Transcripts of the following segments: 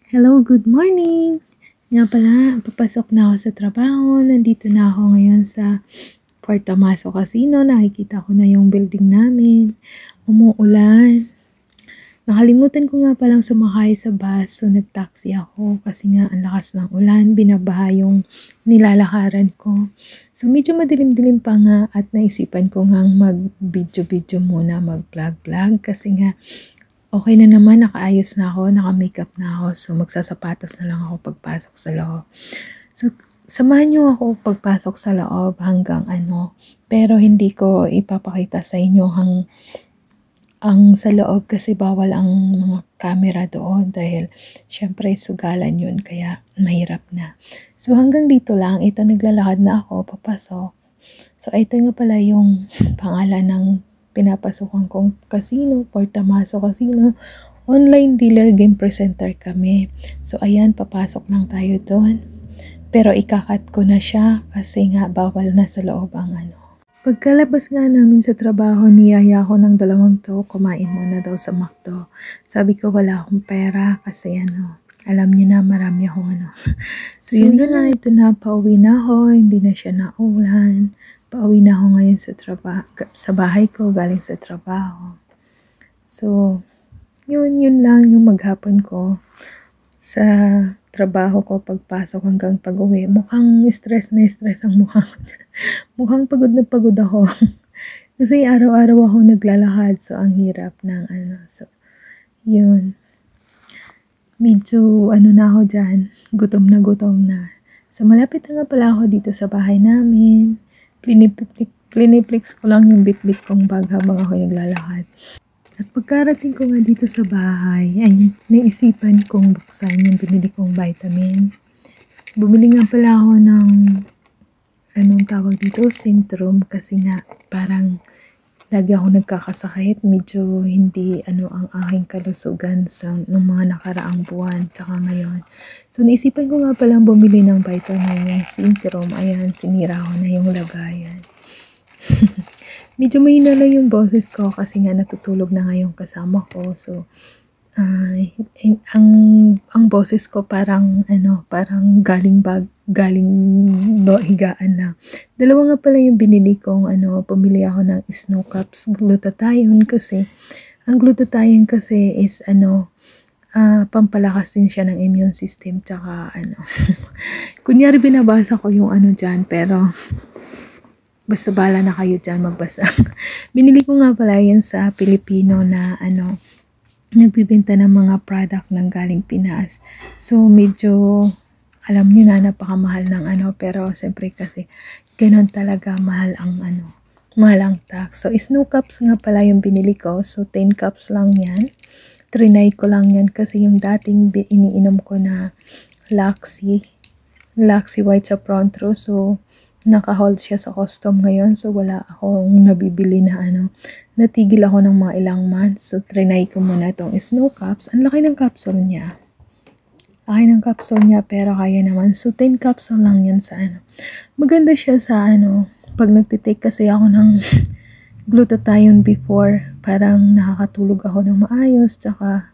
Hello, good morning! Nga pala, papasok na ako sa trabaho. Nandito na ako ngayon sa Puerto Maso Casino. Nakikita ko na yung building namin. Umuulan. Nakalimutan ko nga palang sumakay sa bus. So, nag-taxi ako kasi nga ang lakas ng ulan. Binabaha yung nilalakaran ko. So, medyo madilim-dilim pa nga at naisipan ko nga mag-video-video muna, mag-vlog-vlog kasi nga okay na naman, nakaayos na ako, naka-makeup na ako. So, magsasapatos na lang ako pagpasok sa loob. So, samahan nyo ako pagpasok sa loob hanggang pero hindi ko ipapakita sa inyo ang sa loob kasi bawal ang mga camera doon dahil syempre sugalan yun kaya mahirap na. So, hanggang dito lang, ito naglalakad na ako, papasok. So, ito nga pala yung pangalan ng pinapasukan kong casino, Puerto Maso Casino. Online dealer game presenter kami. So, ayan, papasok lang tayo doon. Pero ikakat ko na siya kasi nga bawal na sa loob ang Pagkalabas nga namin sa trabaho, niyaya ko ng dalawang to, kumain muna daw sa McDo. Sabi ko wala akong pera kasi alam niyo na marami akong So yun na nga, ito na, pauwi na ako, hindi na siya naulan. Pauwi na ako ngayon sa bahay ko, galing sa trabaho. So, yun lang yung maghapon ko sa trabaho ko pagpasok hanggang pag-uwi. Mukhang stress na stress ang mukha ko. Mukhang pagod na pagod ako. Kasi araw-araw ako naglalakad, so ang hirap ng So, yun. Medyo na ako dyan, gutom na. So, malapit na nga pala ako dito sa bahay namin. Pliniplex ko lang yung bit-bit kong bag habang ako naglalakad. At pagkarating ko nga dito sa bahay, ay naisipan kong buksan yung binili kong vitamin. Bumili nga pala ako ng, tawag dito, Centrum kasi nga parang lagi ako nagkakasakit. Medyo hindi ang aking kalusugan ng mga nakaraang buwan tsaka ngayon. So naisipan ko nga palang bumili ng vitamin yung Centrum. Ayan, sinira ko na yung lagayan. Medyo mahina lang yung boses ko kasi nga natutulog na nga yung kasama ko. So, ang boses ko parang galing higaan na. Dalawa nga pala yung binili kong pumili ako ng Snow Caps Glutathione kasi ang glutathione kasi is pampalakas din siya ng immune system tsaka kunyari binabasa ko yung dyan pero basta bala na kayo dyan magbasa. Binili ko nga pala yan sa Pilipino na nagbibenta ng mga product ng galing Pinas. So medyo alam niyo na napakamahal ng pero siyempre kasi ganun talaga mahal ang tax. So Snow Caps nga pala yung binili ko. So 10 cups lang yan. Trinay ko lang yan kasi yung dating iniinom ko na Laxi White sa Prontro. So naka-hold siya sa custom ngayon. So, wala akong nabibili na Natigil ako ng mga ilang months. So, trinay ko muna itong Snow Caps. Ang laki ng capsule niya. Pero kaya naman. So, 10 capsule lang yan sa Maganda siya sa pag nagtitake kasi ako ng glutathione before, parang nakakatulog ako ng maayos. Tsaka,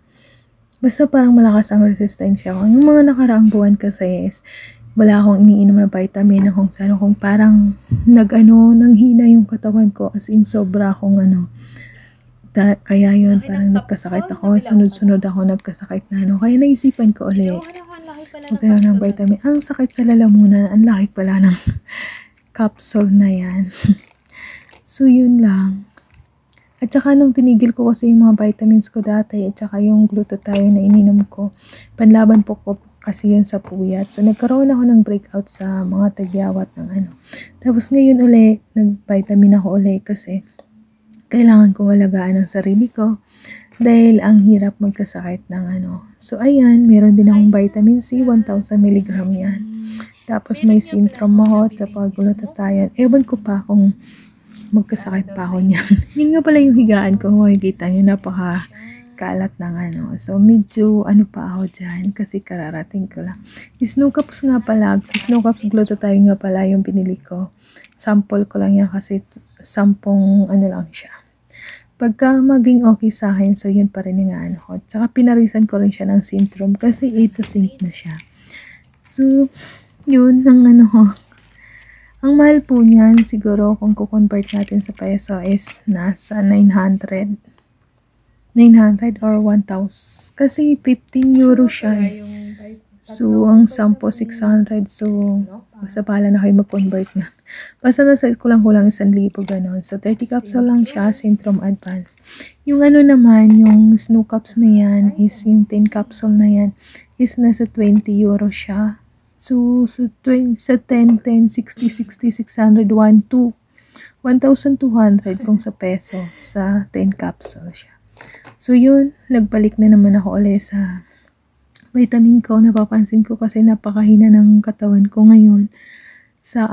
basta parang malakas ang resistensya ko. Yung mga nakaraang buwan kasi is, wala akong iniinom na vitamin kung parang nanghina yung katawan ko as in sobra akong kaya yun parang nagkasakit ako, sunod-sunod ako nagkasakit na kaya naisipan ko ulit magkaroon ng vitamin. Ang sakit sa lalamunan, ang laki pala ng capsule na yan. So yun lang. At saka nung tinigil ko kasi yung mga vitamins ko dati at saka yung glutathione na ininom ko, panlaban po ko kasi yun sa puyat. So, nagkaroon ako ng breakout sa mga tagyawat ng Tapos ngayon uli, nag-vitamin ako uli kasi kailangan kong alagaan ang sarili ko dahil ang hirap magkasakit ng So, ayan, meron din akong vitamin C, 1,000 mg yan. Tapos may Centrum ako, tsaka glutathione. Ewan ko pa kung magkasakit pa ako niyan. Yun nga pala yung higaan ko, makikita nyo, napaka-kalat ng So, medyo pa ako dyan kasi kararating ko lang. Snow Caps nga pala, Snow Caps Glutathione nga pala yung binili ko. Sample ko lang yan kasi 10 lang siya. pagka maging okay sa akin, so yun pa rin yung ano ko. Tsaka pinarisan ko rin siya ng Syntrom kasi 8 to sync na siya. So, yun ang ano ko. Ang mahal po niyan, siguro kung kukonvert natin sa peso is nasa 900 or 1,000. Kasi 15 euro siya. So, ang 10, 600. So, basta pala na kayo mag-convert na. Basta nasa kulang-kulang 1,000 ganon. So, 30 capsule lang siya, Syntrom Advance. Yung ano naman, yung Snow Caps na yan, is yung 10 capsule na yan, is nasa 20 euro siya. So sa 10, 60, 600, 1,200 kung sa peso, sa 10 capsule siya. So yun, nagbalik na naman ako ulit sa vitamin ko. Napapansin ko kasi napakahina ng katawan ko ngayon sa